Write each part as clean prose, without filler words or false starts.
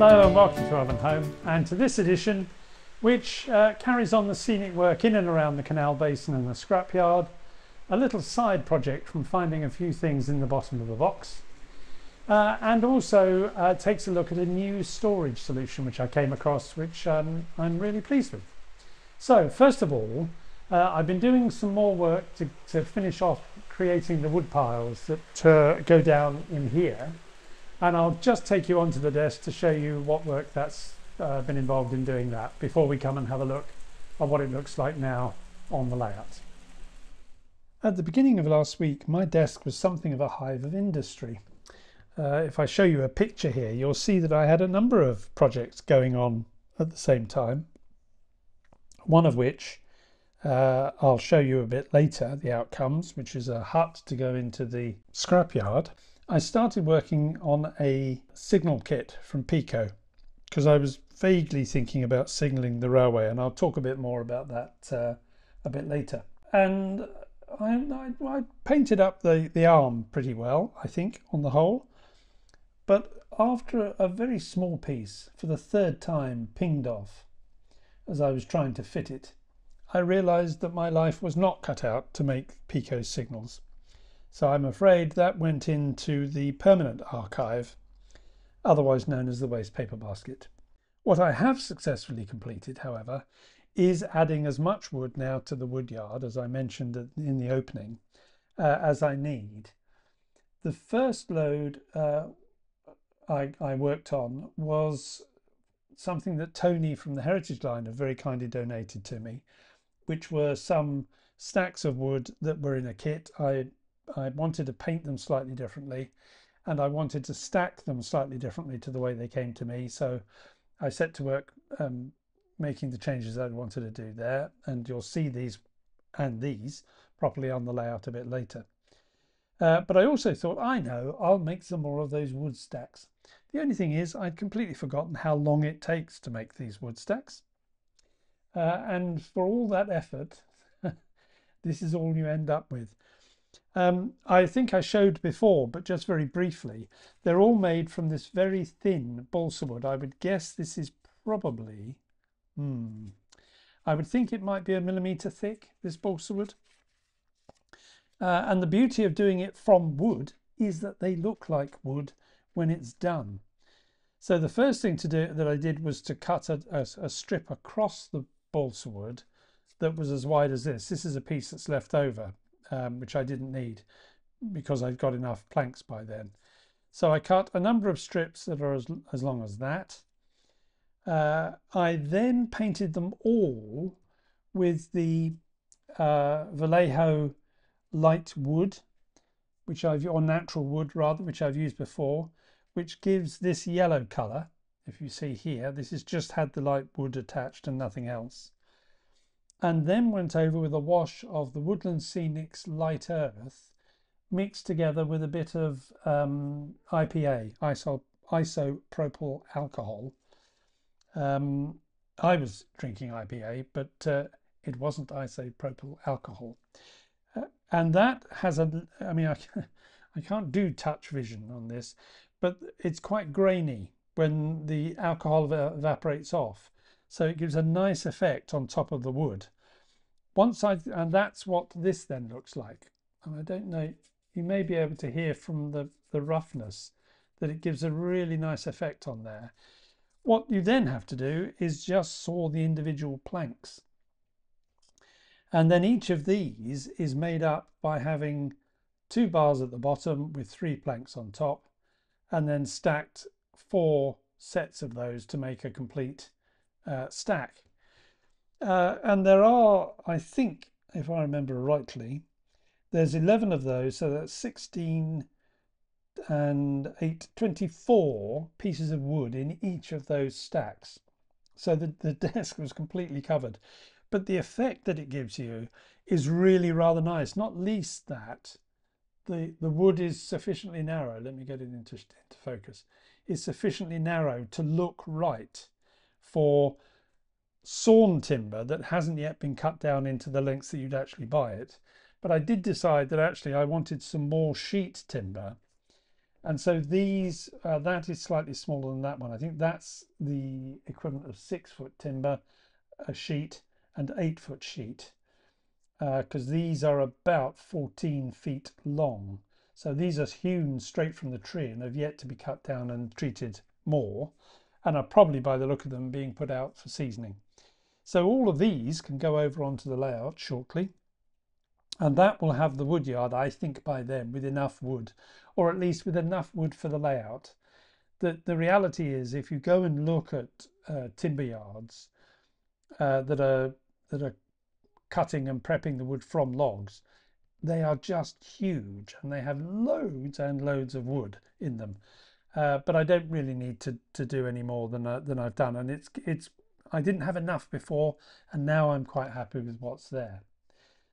Hello and welcome to Elvenhome, and to this edition which carries on the scenic work in and around the canal basin and the scrapyard, a little side project from finding a few things in the bottom of a box, and also takes a look at a new storage solution which I came across, which I'm really pleased with. So first of all, I've been doing some more work to finish off creating the wood piles that go down in here. And I'll just take you onto the desk to show you what work that's been involved in doing that before we come and have a look at what it looks like now on the layout. At the beginning of last week, my desk was something of a hive of industry. If I show you a picture here, you'll see that I had a number of projects going on at the same time. One of which I'll show you a bit later, the outcomes, which is a hut to go into the scrapyard. I started working on a signal kit from Pico because I was vaguely thinking about signalling the railway, and I'll talk a bit more about that a bit later. And I painted up the arm pretty well, I think, on the whole. But after a very small piece, for the third time, pinged off as I was trying to fit it, I realised that my life was not cut out to make Pico signals. So I'm afraid that went into the permanent archive, otherwise known as the waste paper basket. What I have successfully completed, however, is adding as much wood now to the Woodyard, as I mentioned in the opening, as I need. The first load I worked on was something that Tony from the Heritage Line have very kindly donated to me, which were some stacks of wood that were in a kit. I wanted to paint them slightly differently, and I wanted to stack them slightly differently to the way they came to me. So I set to work making the changes I wanted to do there, and you'll see these and these properly on the layout a bit later. But I also thought, I'll make some more of those wood stacks. The only thing is I'd completely forgotten how long it takes to make these wood stacks. And for all that effort, this is all you end up with. I think I showed before, but just very briefly, they're all made from this very thin balsa wood. I would guess this is probably, I would think it might be 1 millimetre thick, this balsa wood. And the beauty of doing it from wood is that they look like wood when it's done. So the first thing to do that I did was to cut a strip across the balsa wood that was as wide as this. This is a piece that's left over, which I didn't need because I'd got enough planks by then. So I cut a number of strips that are as long as that. I then painted them all with the Vallejo light wood, or natural wood rather, which I've used before, which gives this yellow colour. If you see here, this has just had the light wood attached and nothing else. And then went over with a wash of the Woodland Scenics Light Earth, mixed together with a bit of IPA, isopropyl alcohol. I was drinking IPA, but it wasn't isopropyl alcohol. And that has I can't do touch vision on this, but it's quite grainy when the alcohol evaporates off. So it gives a nice effect on top of the wood. And that's what this then looks like. And I don't know, you may be able to hear from the roughness that it gives a really nice effect on there. What you then have to do is just saw the individual planks. And then each of these is made up by having 2 bars at the bottom with 3 planks on top, and then stacked 4 sets of those to make a complete stack. And there are, I think, if I remember rightly, there's 11 of those, so that's 16 and 8, 24 pieces of wood in each of those stacks. So the desk was completely covered. But the effect that it gives you is really rather nice, not least that the wood is sufficiently narrow. Let me get it into focus. Is sufficiently narrow to look right for sawn timber that hasn't yet been cut down into the lengths that you'd actually buy it. But I did decide that actually I wanted some more sheet timber, And so these, that is slightly smaller than that one. I think that's the equivalent of 6-foot timber, a sheet, and 8-foot sheet, because these are about 14 feet long. So these are hewn straight from the tree and have yet to be cut down and treated more, and are probably, by the look of them, being put out for seasoning. So all of these can go over onto the layout shortly, and that will have the woodyard, I think, by then with enough wood, or at least with enough wood for the layout. The reality is, if you go and look at timber yards that are cutting and prepping the wood from logs, they are just huge and they have loads and loads of wood in them. But I don't really need to do any more than I've done, and it's I didn't have enough before, and now I'm quite happy with what's there.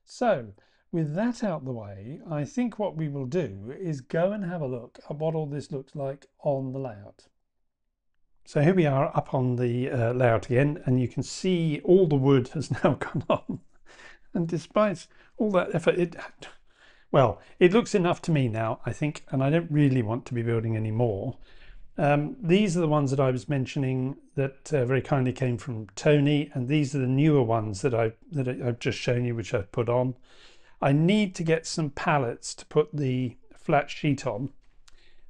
So with that out the way, I think what we will do is go and have a look at what all this looks like on the layout. So here we are up on the layout again, and you can see all the wood has now gone on. And despite all that effort, it looks enough to me now, I think, and I don't really want to be building any more. These are the ones that I was mentioning that very kindly came from Tony, and these are the newer ones that I've just shown you, which I've put on. I need to get some pallets to put the flat sheet on.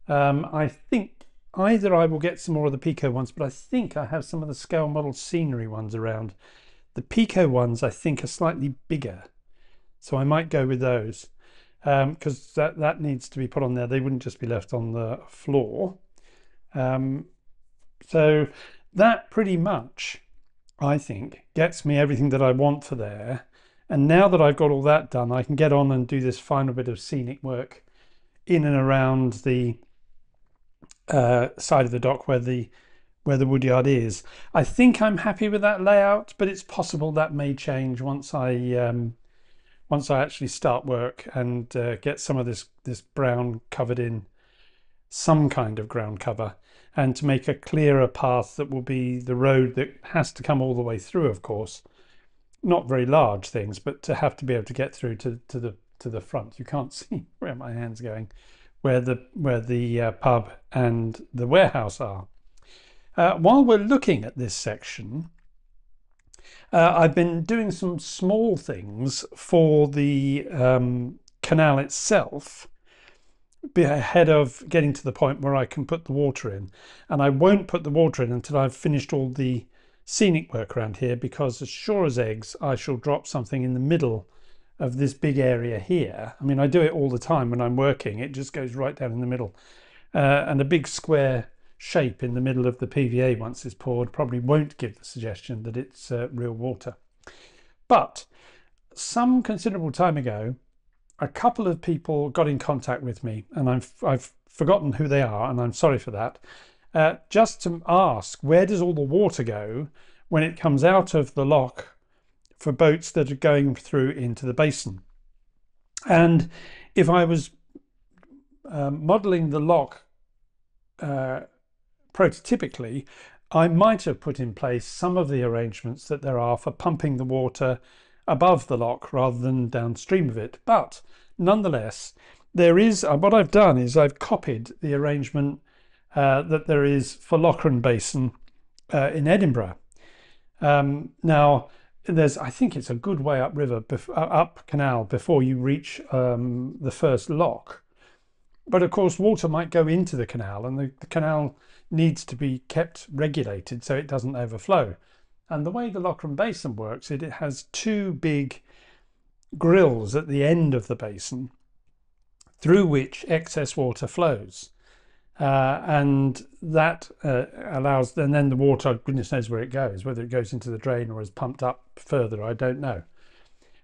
I think either I will get some more of the Pico ones, but I think I have some of the scale model scenery ones around. The Pico ones I think are slightly bigger, so I might go with those, because that needs to be put on there. They wouldn't just be left on the floor. So that pretty much, I think, gets me everything that I want for there. And now that I've got all that done, I can get on and do this final bit of scenic work in and around the side of the dock where the woodyard is. I think I'm happy with that layout, but it's possible that may change once I actually start work and get some of this brown covered in some kind of ground cover, and to make a clearer path that will be the road that has to come all the way through, of course. Not very large things, but to have to be able to get through to the front. You can't see where my hand's going, where the pub and the warehouse are. While we're looking at this section, I've been doing some small things for the canal itself ahead of getting to the point where I can put the water in. And I won't put the water in until I've finished all the scenic work around here, because as sure as eggs, I shall drop something in the middle of this big area here. I mean, I do it all the time when I'm working. It just goes right down in the middle. And a big square shape in the middle of the PVA once it's poured probably won't give the suggestion that it's real water. But some considerable time ago, a couple of people got in contact with me, and I've forgotten who they are, and I'm sorry for that, just to ask, where does all the water go when it comes out of the lock for boats that are going through into the basin? And if I was modelling the lock prototypically, I might have put in place some of the arrangements that there are for pumping the water above the lock rather than downstream of it. But nonetheless, there is, what I've done is I've copied the arrangement that there is for Locker and Basin in Edinburgh. Now, I think it's a good way upriver, up canal, before you reach the first lock. But of course, water might go into the canal, and the canal needs to be kept regulated so it doesn't overflow. And the way the Locker and Basin works, it has two big grills at the end of the basin through which excess water flows. And that allows, and then the water, goodness knows where it goes, whether it goes into the drain or is pumped up further, I don't know.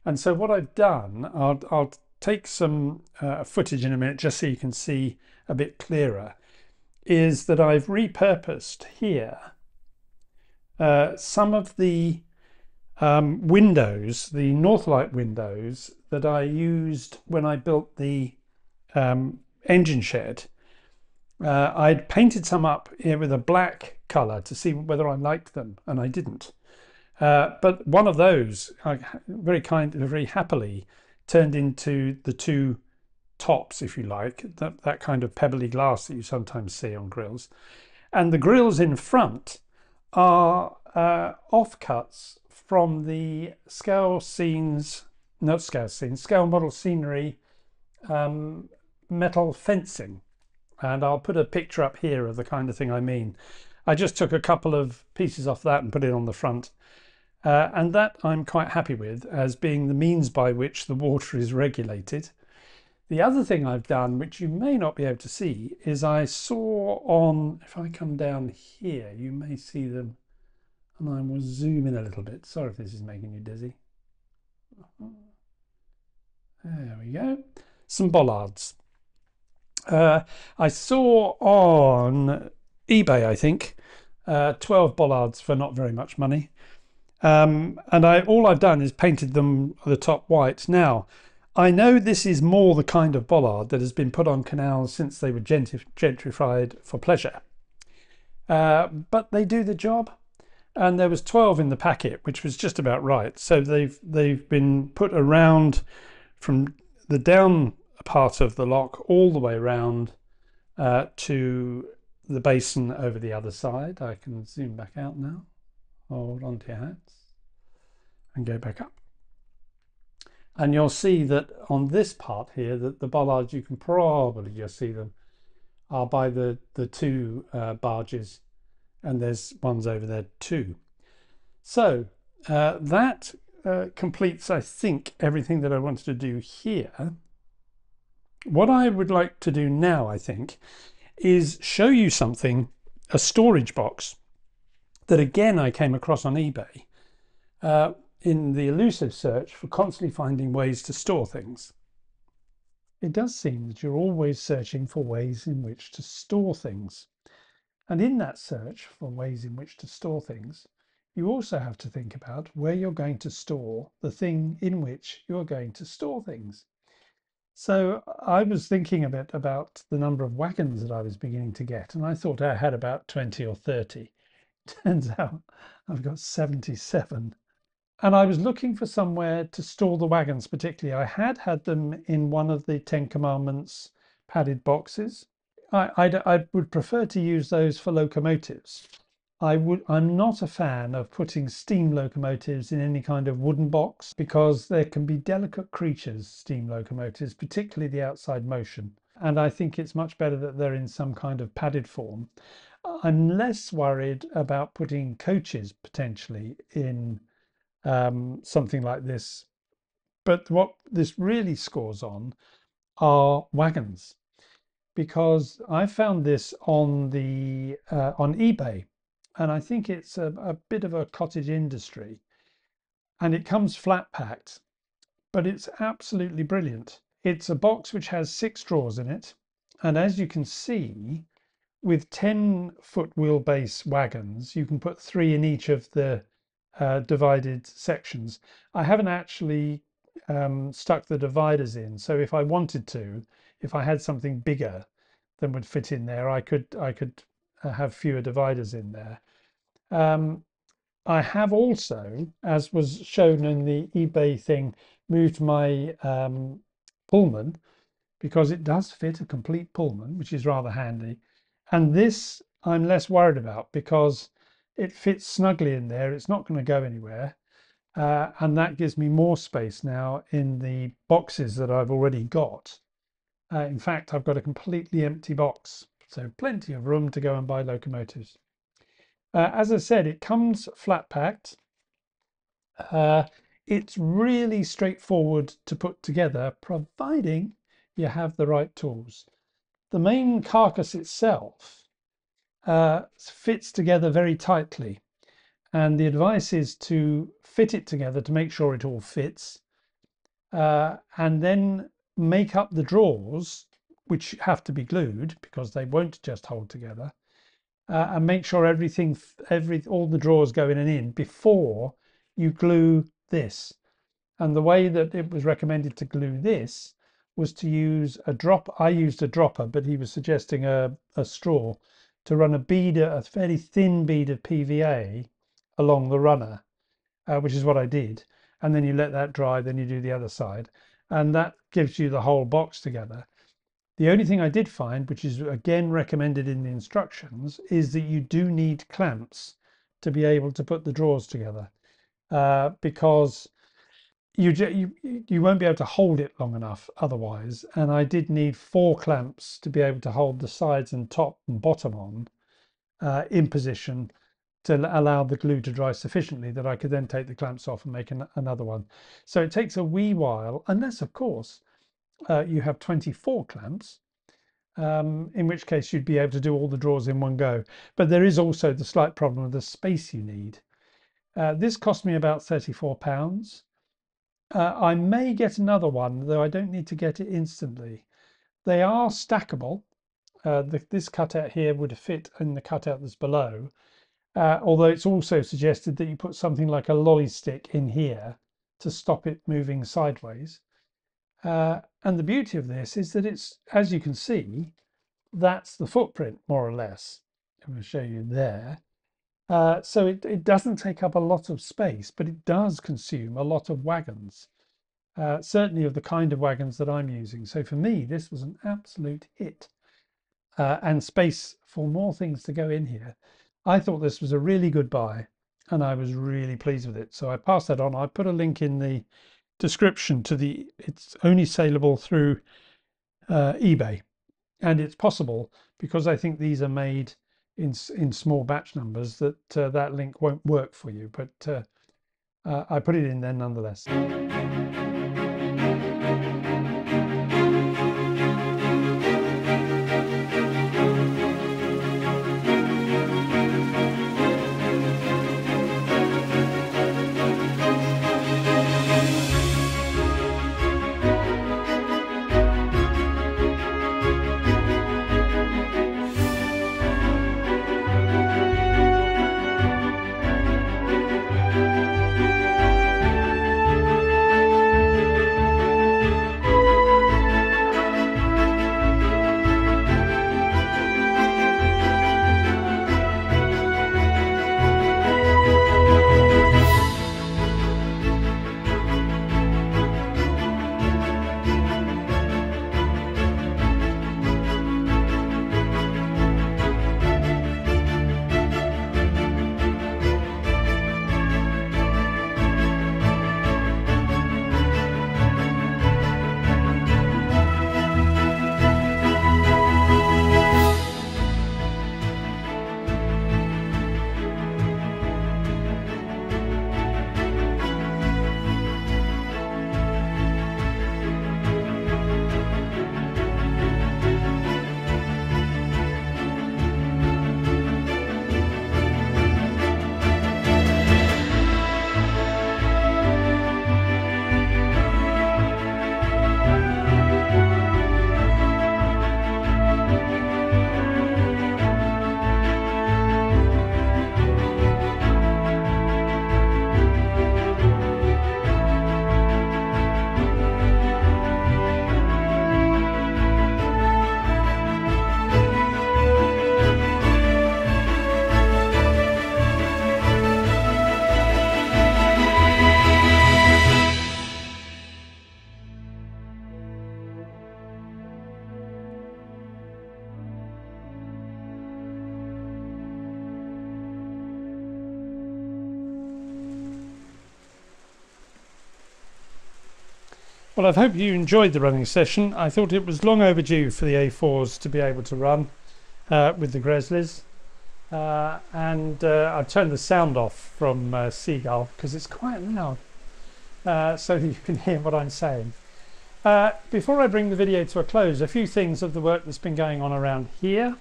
And so what I've done, I'll take some footage in a minute just so you can see a bit clearer, is that I've repurposed here some of the windows, the Northlight windows that I used when I built the engine shed. I'd painted some up here with a black colour to see whether I liked them, and I didn't. But one of those, very happily, turned into the two tops, if you like, that kind of pebbly glass that you sometimes see on grills. And the grills in front are offcuts from the scale model scenery metal fencing. And I'll put a picture up here of the kind of thing I mean. I just took a couple of pieces off that and put it on the front. And that I'm quite happy with as being the means by which the water is regulated. The other thing I've done, which you may not be able to see, is I saw on, if I come down here, you may see them, and I will zoom in a little bit. Sorry if this is making you dizzy. There we go. Some bollards. I saw on eBay, I think, 12 bollards for not very much money. And all I've done is painted them the top white. Now, I know this is more the kind of bollard that has been put on canals since they were gentrified for pleasure. But they do the job. And there was 12 in the packet, which was just about right. So they've been put around from the down part of the lock all the way around to the basin over the other side. I can zoom back out now. Hold on to your hats and go back up. And you'll see that on this part here, that the bollards, you can probably just see them, are by the two barges, and there's ones over there too. So that completes, I think, everything that I wanted to do here. What I would like to do now, I think, is show you something, a storage box that again I came across on eBay in the elusive search for constantly finding ways to store things. It does seem that you're always searching for ways in which to store things. And in that search for ways in which to store things, you also have to think about where you're going to store the thing in which you're going to store things. So I was thinking a bit about the number of wagons that I was beginning to get, and I thought I had about 20 or 30. Turns out I've got 77. And I was looking for somewhere to store the wagons particularly. I had them in one of the Ten Commandments padded boxes. I would prefer to use those for locomotives. I'm not a fan of putting steam locomotives in any kind of wooden box because there can be delicate creatures, steam locomotives, particularly the outside motion. And I think it's much better that they're in some kind of padded form. I'm less worried about putting coaches potentially in something like this. But what this really scores on are wagons, because I found this on eBay, and I think it's a bit of a cottage industry, and it comes flat packed, but it's absolutely brilliant. It's a box which has 6 drawers in it, and as you can see, with 10-foot wheelbase wagons, you can put 3 in each of the divided sections. I haven't actually stuck the dividers in, so if I wanted to, if I had something bigger than would fit in there, I could have fewer dividers in there. I have also, as was shown in the eBay thing, moved my Pullman, because it does fit a complete Pullman, which is rather handy. And this I'm less worried about because it fits snugly in there. It's not going to go anywhere. And that gives me more space now in the boxes that I've already got. In fact, I've got a completely empty box, so plenty of room to go and buy locomotives. As I said, it comes flat packed. It's really straightforward to put together, providing you have the right tools. The main carcass itself fits together very tightly, and the advice is to fit it together to make sure it all fits, and then make up the drawers, which have to be glued because they won't just hold together, and make sure all the drawers go in and in before you glue this. And the way that it was recommended to glue this was to use a drop. I used a dropper, but he was suggesting a straw to run a fairly thin bead of PVA along the runner, which is what I did. And then you let that dry, then you do the other side. And that gives you the whole box together. The only thing I did find, which is again recommended in the instructions, is that you do need clamps to be able to put the drawers together, because you won't be able to hold it long enough otherwise. And I did need 4 clamps to be able to hold the sides and top and bottom on in position to allow the glue to dry sufficiently that I could then take the clamps off and make another one. So it takes a wee while, unless of course you have 24 clamps, in which case you'd be able to do all the drawers in one go. But there is also the slight problem of the space you need. This cost me about £34. I may get another one, though I don't need to get it instantly. They are stackable. This cutout here would fit in the cutout that's below, although it's also suggested that you put something like a lolly stick in here to stop it moving sideways. And the beauty of this is that it's, as you can see, that's the footprint more or less. I'm going to show you there. So it doesn't take up a lot of space, but it does consume a lot of wagons, certainly of the kind of wagons that I'm using. So for me, this was an absolute hit, and space for more things to go in here. I thought this was a really good buy, and I was really pleased with it. So I passed that on. I put a link in the description to it's only saleable through eBay, and it's possible, because I think these are made in small batch numbers, that that link won't work for you, but I put it in there nonetheless. Well, I hope you enjoyed the running session. I thought it was long overdue for the A4s to be able to run with the Gresleys. And I've turned the sound off from Seagull because it's quite loud, so you can hear what I'm saying. Before I bring the video to a close, a few things of the work that's been going on around here.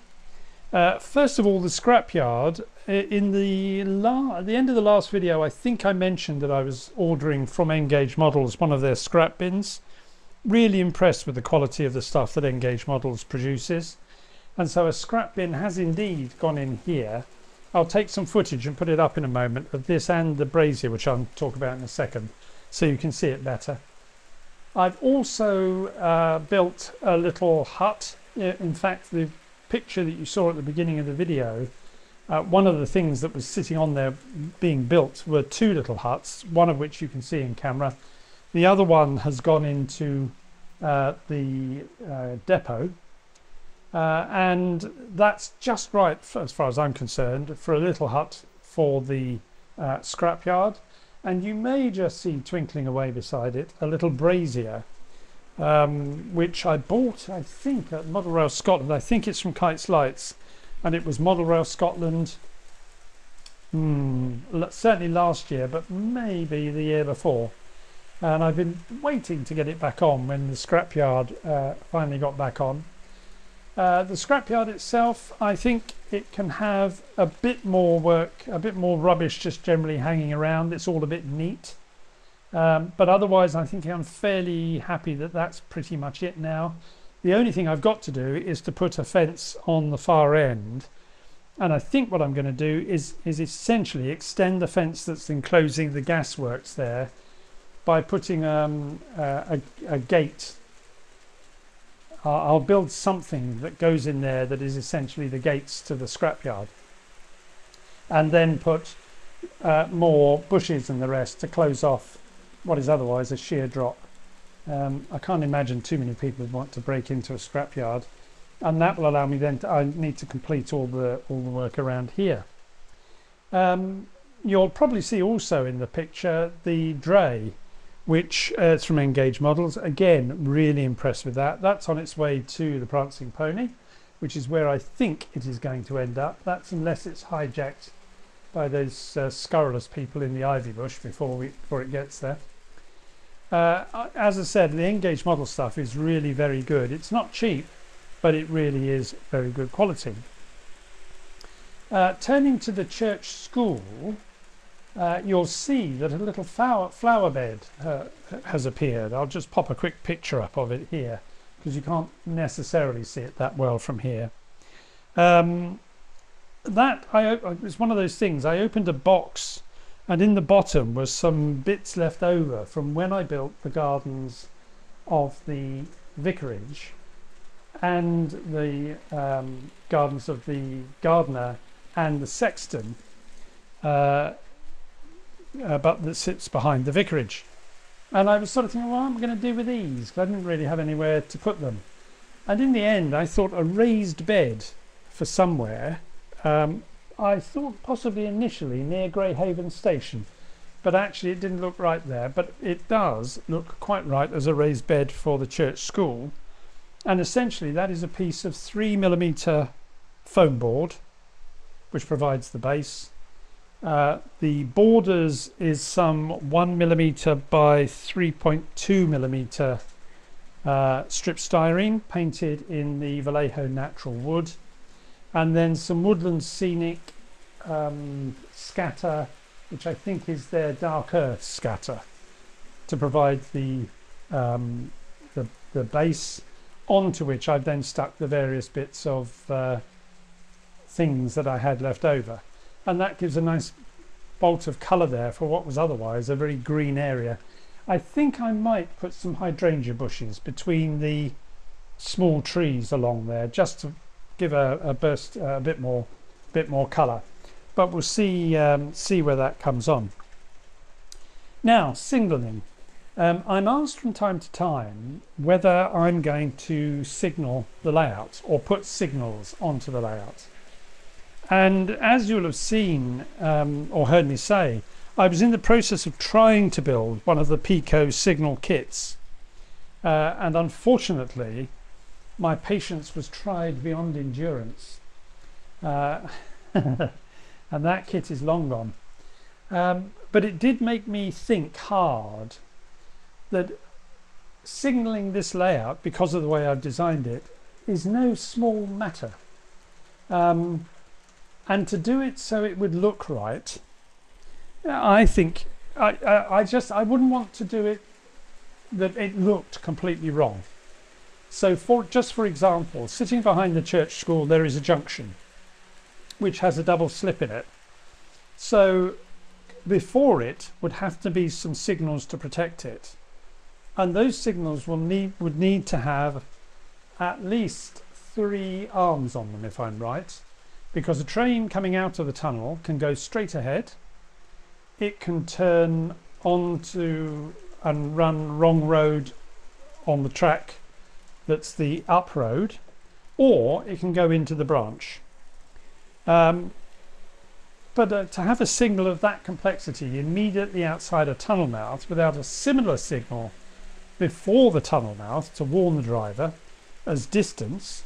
First of all, the scrapyard. At the end of the last video, I think I mentioned that I was ordering from Engage Models one of their scrap bins. Really impressed with the quality of the stuff that Engage Models produces. And so a scrap bin has indeed gone in here. I'll take some footage and put it up in a moment of this and the brazier, which I'll talk about in a second, so you can see it better. I've also built a little hut. In fact, the picture that you saw at the beginning of the video, one of the things that was sitting on there being built were 2 little huts, one of which you can see in camera. The other one has gone into the depot, and that's just right, as far as I'm concerned, for a little hut for the scrapyard. And you may just see twinkling away beside it a little brazier, which I bought, I think, at Model Rail Scotland. I think it's from Kite's Lights, and it was Model Rail Scotland certainly last year, but maybe the year before. And I've been waiting to get it back on when the scrapyard finally got back on. The scrapyard itself, I think it can have a bit more work, a bit more rubbish just generally hanging around. It's all a bit neat. But otherwise, I think I'm fairly happy that that's pretty much it now. The only thing I've got to do is to put a fence on the far end. And I think what I'm going to do is essentially extend the fence that's enclosing the gasworks there by putting a gate. I'll build something that goes in there that is essentially the gates to the scrapyard, and then put more bushes and the rest to close off what is otherwise a sheer drop. I can't imagine too many people would want to break into a scrapyard, and that will allow me then to, I need to complete all the work around here. You'll probably see also in the picture the dray, which is from Engage Models. Again, really impressed with that. That's on its way to the Prancing Pony, which is where I think it is going to end up. That's unless it's hijacked by those scurrilous people in the ivy bush before it gets there. As I said, the Engage Model stuff is really very good. It's not cheap, but it really is very good quality. Turning to the church school, you'll see that a little flower bed has appeared. I'll just pop a quick picture up of it here because you can't necessarily see it that well from here. It's one of those things. I opened a box, and in the bottom was some bits left over from when I built the gardens of the vicarage and the gardens of the gardener and the sexton, but that sits behind the vicarage. And I was sort of thinking, well, what am I going to do with these? Because I didn't really have anywhere to put them. And in the end, I thought a raised bed for somewhere. I thought possibly initially near Greyhaven Station, but actually it didn't look right there. But it does look quite right as a raised bed for the church school. And essentially that is a piece of 3mm foam board, which provides the base. The borders is some 1mm by 3.2mm strip styrene painted in the Vallejo natural wood, and then some woodland scenic scatter, which I think is their dark earth scatter, to provide the base, onto which I've then stuck the various bits of things that I had left over. And that gives a nice bolt of colour there for what was otherwise a very green area. I think I might put some hydrangea bushes between the small trees along there, just to give a burst, a bit more colour. But we'll see where that comes on. Now, signalling. I'm asked from time to time whether I'm going to signal the layout or put signals onto the layout. And as you'll have seen or heard me say, I was in the process of trying to build one of the Pico signal kits. And unfortunately, my patience was tried beyond endurance. And that kit is long gone. But it did make me think hard that signalling this layout, because of the way I've designed it, is no small matter. And to do it so it would look right, I think I wouldn't want to do it that it looked completely wrong. So for example, sitting behind the church school, there is a junction which has a double slip in it. So before it would have to be some signals to protect it. And those signals would need to have at least 3 arms on them, if I'm right. Because a train coming out of the tunnel can go straight ahead, it can turn onto and run wrong road on the track that's the up road, or it can go into the branch. But to have a signal of that complexity immediately outside a tunnel mouth without a similar signal before the tunnel mouth to warn the driver as distance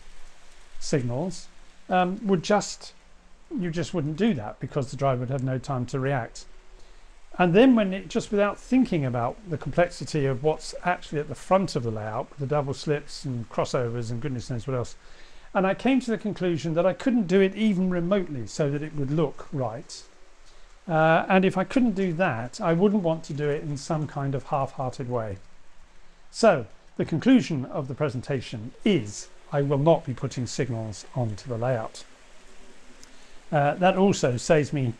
signals you just wouldn't do that, because the driver would have no time to react. And then when it, just without thinking about the complexity of what's actually at the front of the layout, the double slips and crossovers and goodness knows what else, and I came to the conclusion that I couldn't do it even remotely so that it would look right. And if I couldn't do that, I wouldn't want to do it in some kind of half-hearted way. So the conclusion of the presentation is I will not be putting signals onto the layout. That also saves me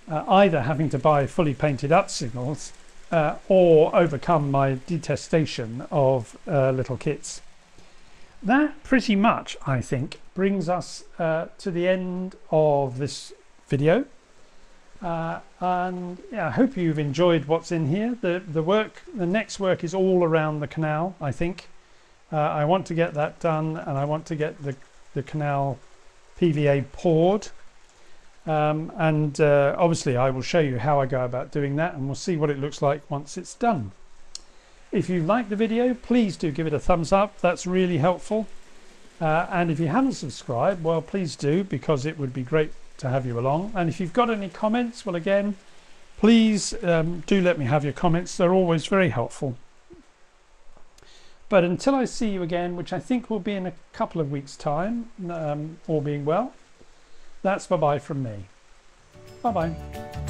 either having to buy fully painted up signals or overcome my detestation of little kits. That pretty much, I think, brings us to the end of this video. And yeah, I hope you've enjoyed what's in here. The next work is all around the canal, I think. I want to get that done, and I want to get the canal PVA poured. Obviously I will show you how I go about doing that, and we'll see what it looks like once it's done. If you like the video, please do give it a thumbs up. That's really helpful. And if you haven't subscribed, well, please do, because it would be great to have you along. And if you've got any comments, well, again, please do let me have your comments. They're always very helpful. But until I see you again, which I think will be in a couple of weeks' time, all being well, that's bye-bye from me. Bye-bye.